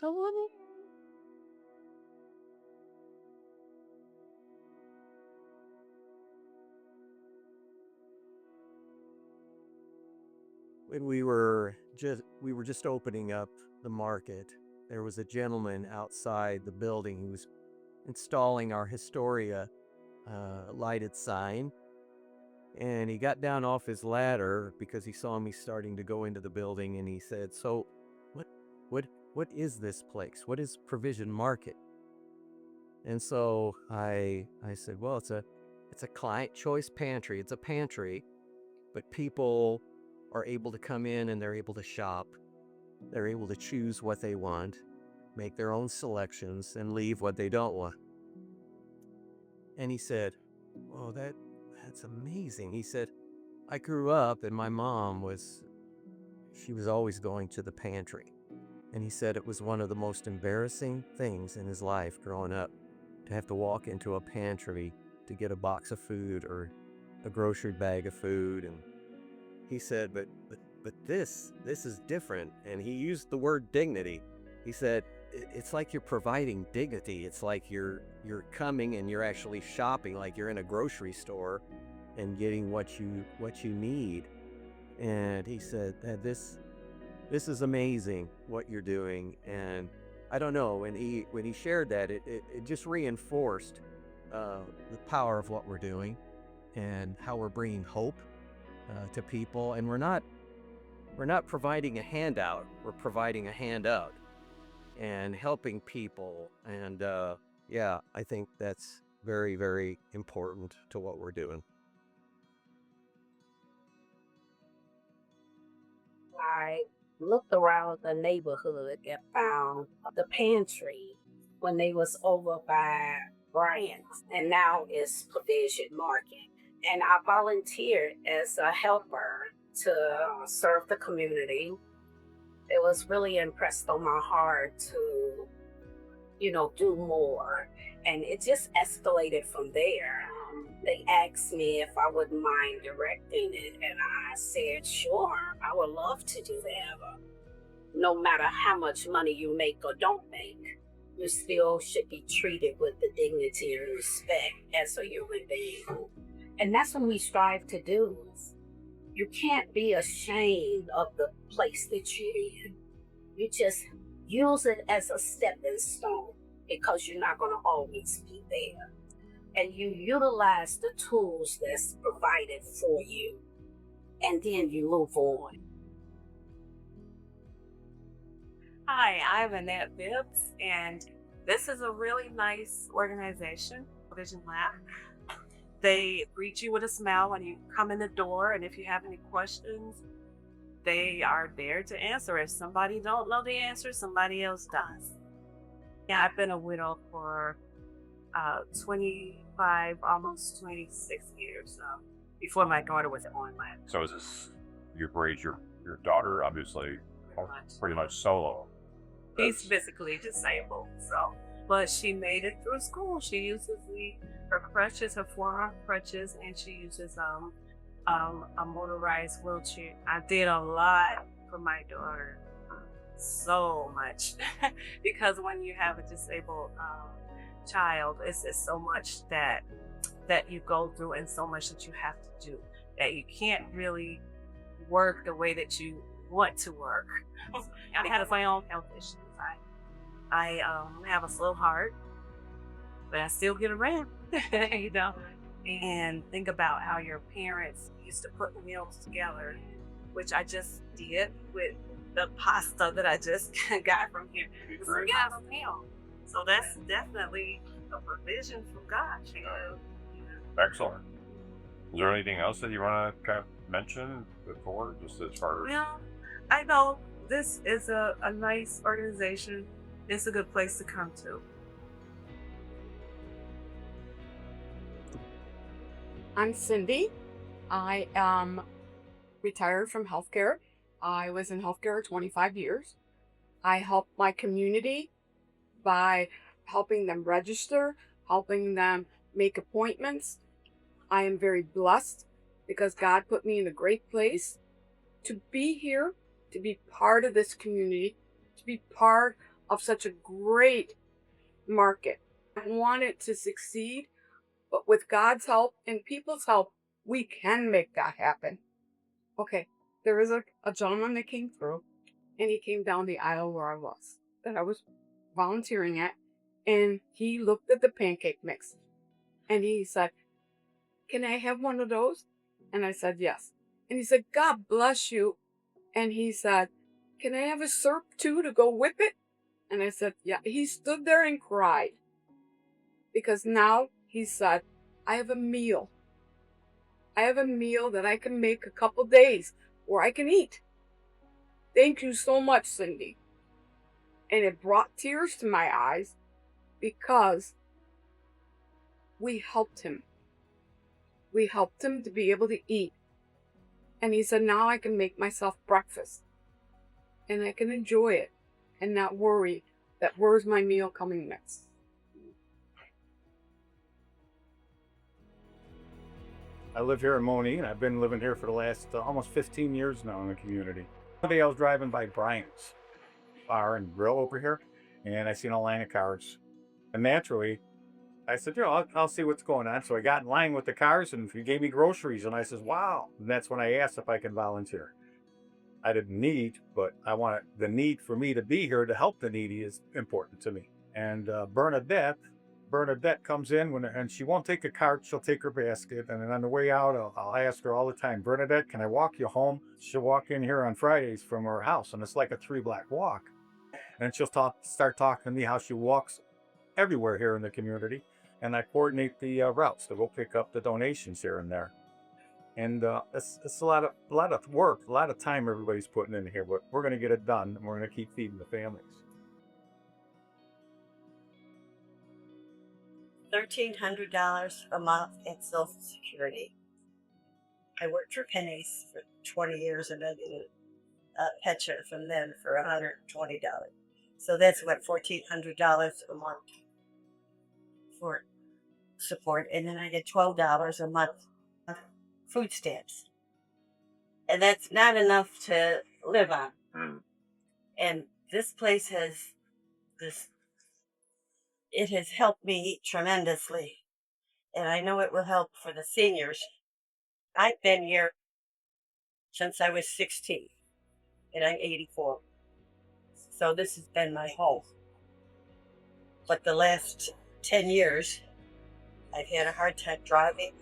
Monee. When we were just opening up the market, there was a gentleman outside the building who was installing our Historia lighted sign, and he got down off his ladder because he saw me starting to go into the building, and he said, "So, what, what, what is this place? What is Provision Market?" And so I said, "Well, it's a client choice pantry. It's a pantry, but people are able to come in and they're able to shop. They're able to choose what they want, make their own selections, and leave what they don't want." And he said, "Oh, that's amazing." He said, "I grew up and my mom she was always going to the pantry." And he said it was one of the most embarrassing things in his life growing up to have to walk into a pantry to get a box of food or a grocery bag of food. And he said, but this is different. And he used the word dignity. He said, It's like you're providing dignity. It's like you're coming and you're actually shopping, like you're in a grocery store and getting what you need." And he said that this is amazing what you're doing. And I don't know, when he shared that, it just reinforced the power of what we're doing and how we're bringing hope to people. And we're not providing a handout, we're providing a handout and helping people. And yeah, I think that's very, very important to what we're doing. I looked around the neighborhood and found the pantry when they was over by Bryant's, and now it's Provision Market. And I volunteered as a helper to serve the community. It was really impressed on my heart to, do more. And it just escalated from there. They asked me if I wouldn't mind directing it, and I said, sure, I would love to do that. No matter how much money you make or don't make, you still should be treated with the dignity and respect as a human being. And that's what we strive to do. You can't be ashamed of the place that you're in. You just use it as a stepping stone because you're not going to always be there. And you utilize the tools that's provided for you, and then you move on. Hi, I'm Annette Bibbs, and this is a really nice organization, Vision Lab. They greet you with a smile when you come in the door, and if you have any questions, they are there to answer. If somebody don't know the answer, somebody else does. Yeah, I've been a widow for 25, almost 26 years before my daughter was on my So is this you've raised your daughter obviously much. pretty much solo? She's physically disabled, so but she made it through school. She uses her crutches, her forearm crutches, and she uses a motorized wheelchair. I did a lot for my daughter, so much, because when you have a disabled child, it's so much that you go through and so much that you have to do that you can't really work the way that you want to work. I had my own health issues. I have a slow heart, but I still get around, you know. And think about how your parents used to put meals together, which I just did with the pasta that I just got from here. It's a meal. So that's definitely a provision from God. Excellent. Is there anything else that you want to kind of mention before, just as far as Well, I know this is a nice organization. It's a good place to come to. I'm Cindy. I am retired from healthcare. I was in healthcare 25 years. I help my community by helping them register, helping them make appointments. I am very blessed because God put me in a great place to be here, to be part of this community, to be part of such a great market. I want it to succeed, but with God's help and people's help, we can make that happen. Okay, there was a gentleman that came through, and he came down the aisle where that I was volunteering at, and he looked at the pancake mix, and he said, "Can I have one of those?" And I said, "Yes." And he said, "God bless you." And he said, "Can I have a syrup too to go with it?" And I said, "Yeah." He stood there and cried because now he said, I have a meal. I have a meal that I can make a couple days where I can eat. Thank you so much, Cindy. And it brought tears to my eyes because we helped him. We helped him to be able to eat. And he said, now I can make myself breakfast and I can enjoy it and not worry that where's my meal coming next. I live here in Monee, and I've been living here for the last almost 15 years now in the community. One day I was driving by Bryant's Bar and Grill over here, and I seen a line of cars. And naturally, I said, I'll see what's going on. So I got in line with the cars, and he gave me groceries, and I says, wow. And that's when I asked if I can volunteer. I didn't need, but the need for me to be here to help the needy is important to me. And Bernadette comes in and she won't take a cart. She'll take her basket. And then on the way out, I'll ask her all the time, Bernadette, can I walk you home? She'll walk in here on Fridays from her house, and it's like a 3-block walk. And she'll start talking to me how she walks everywhere here in the community. And I coordinate the routes to go pick up the donations here and there. And it's a lot of work, a lot of time everybody's putting in here, but we're going to get it done, and we're going to keep feeding the families. $1,300 a month in Social Security. I worked for pennies for 20 years, and I did a pension from them for $120. So that's what, $1,400 a month for support, and then I get $12 a month food stamps, and that's not enough to live on. And this place it has helped me tremendously, and I know it will help for the seniors. I've been here since I was 16, and I'm 84. So this has been my home. But the last 10 years, I've had a hard time driving.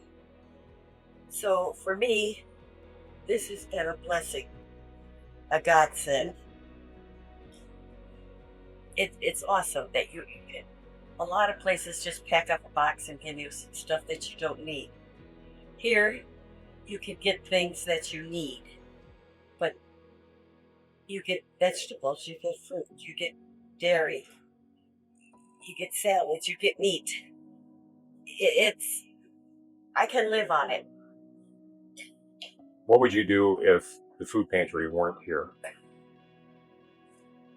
So for me, this has been a blessing, a godsend. It's awesome that you can. A lot of places just pack up a box and give you some stuff that you don't need. Here, you can get things that you need, but you get vegetables, you get fruit, you get dairy, you get salads, you get meat. I can live on it. What would you do if the food pantry weren't here?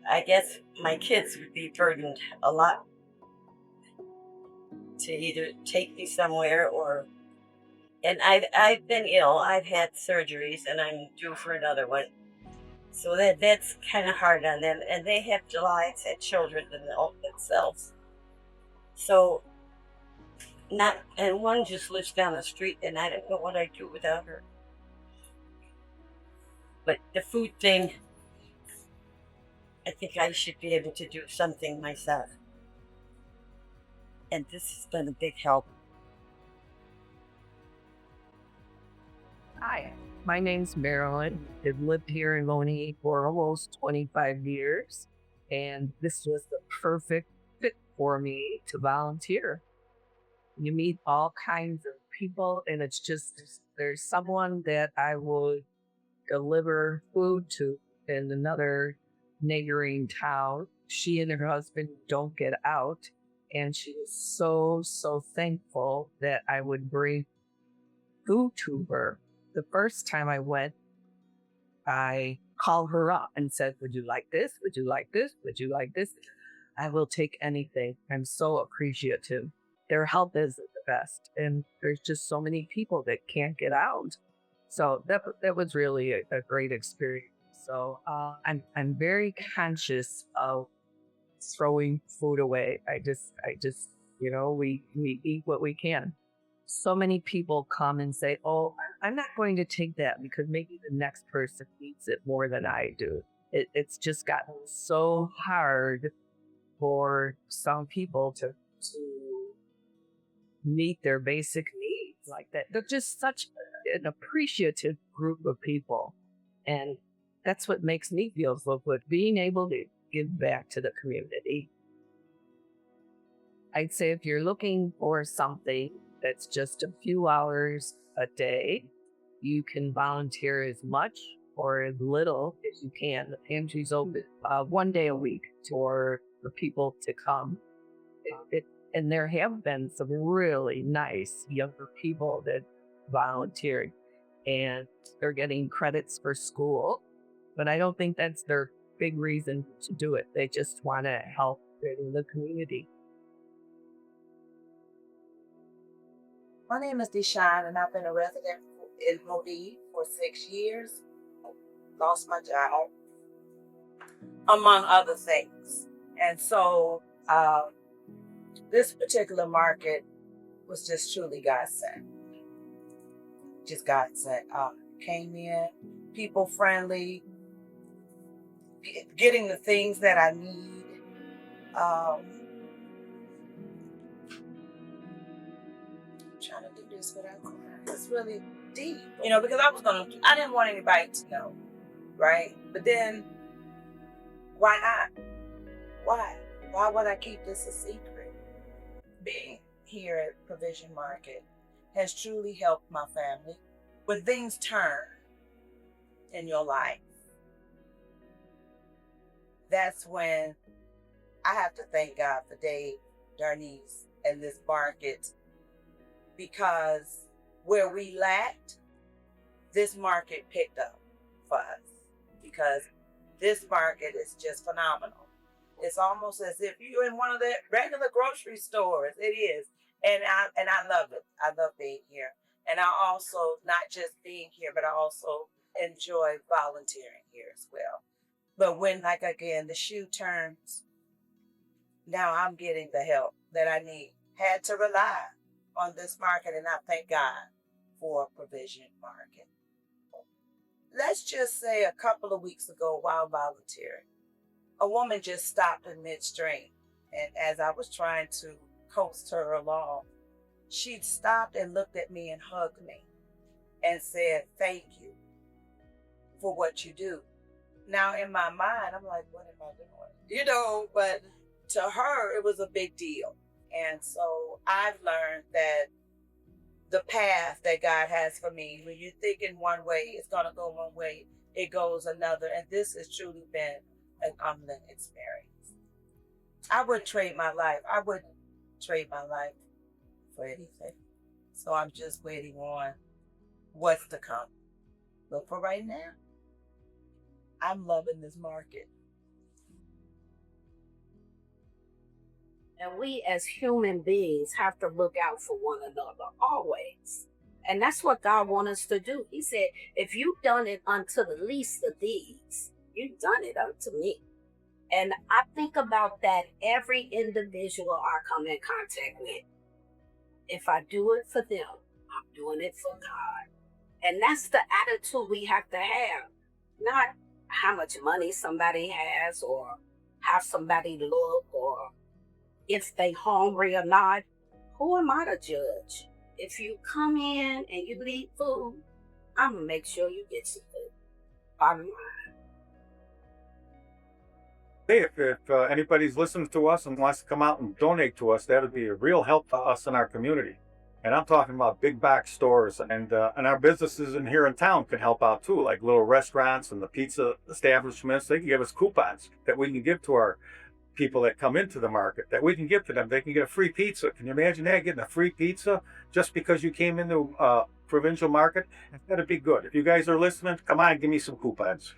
I guess my kids would be burdened a lot to either take me somewhere and I've been ill. I've had surgeries and I'm due for another one. So that's kind of hard on them, and they have lives and children themselves. So and one just lives down the street, and I don't know what I'd do without her. But the food thing, I think I should be able to do something myself. And this has been a big help. Hi, my name's Marilyn. I've lived here in Monee for almost 25 years, and this was the perfect fit for me to volunteer. You meet all kinds of people, and it's just there's someone that I would deliver food to in another neighboring town. She and her husband don't get out, and she was so thankful that I would bring food to her. The first time I went, I called her up and said, would you like this? Would you like this? Would you like this? I will take anything. I'm so appreciative. Their help is the best. And there's just so many people that can't get out. So that was really a great experience. So I'm very conscious of throwing food away. We eat what we can. So many people come and say, "Oh, I'm not going to take that because maybe the next person needs it more than I do." It's just gotten so hard for some people to meet their basic needs like that. They're just such an appreciative group of people. And that's what makes me feel so good, being able to give back to the community. I'd say if you're looking for something that's just a few hours a day, you can volunteer as much or as little as you can. The pantry's open 1 day a week for people to come. And there have been some really nice younger people that volunteered, and they're getting credits for school. But I don't think that's their big reason to do it. They just want to help in the community. My name is Deshawn, and I've been a resident in Monee for 6 years. Lost my job, among other things. And so this particular market was just truly God sent. Just God sent. Came in, people friendly, getting the things that I need. Trying to do this without crying. It's really deep, because I didn't want anybody to know, right? But then, why not? Why? Why would I keep this a secret? Being here at Provision Market has truly helped my family. When things turn in your life, that's when I have to thank God for Dave, Darnese, and this market, because where we lacked, this market picked up for us, because this market is just phenomenal. It's almost as if you're in one of the regular grocery stores. It is. And I love it. I love being here. And I also, not just being here, but I also enjoy volunteering here as well. But when, like again, the shoe turns, now I'm getting the help that I need. Had to rely on this market, and I thank God for Provision Market. Let's just say a couple of weeks ago while volunteering, a woman just stopped in midstream, and as I was trying to coax her along, she stopped and looked at me and hugged me and said, "Thank you for what you do." Now in my mind, I'm like, what am I doing? But to her, it was a big deal. And so I've learned that the path that God has for me, when you think in one way, it's going to go one way, it goes another. And this has truly been an humbling experience. I wouldn't trade my life. I wouldn't trade my life for anything. So I'm just waiting on what's to come. But for right now, I'm loving this market. And we as human beings have to look out for one another always. And that's what God wants us to do. He said, if you've done it unto the least of these, you've done it unto me. And I think about that every individual I come in contact with. If I do it for them, I'm doing it for God. And that's the attitude we have to have. Not how much money somebody has, or how somebody look, or if they hungry or not. Who am I to judge? If you come in and you need food, I'm going to make sure you get some food. Bottom line. Hey, if anybody's listening to us and wants to come out and donate to us, that would be a real help to us in our community. And I'm talking about big box stores, and our businesses in here in town can help out too, like little restaurants and the pizza establishments. They can give us coupons that we can give to our people that come into the market, that we can give to them. They can get a free pizza. Can you imagine that, getting a free pizza just because you came into Provincial Market? That'd be good. If you guys are listening, come on, give me some coupons.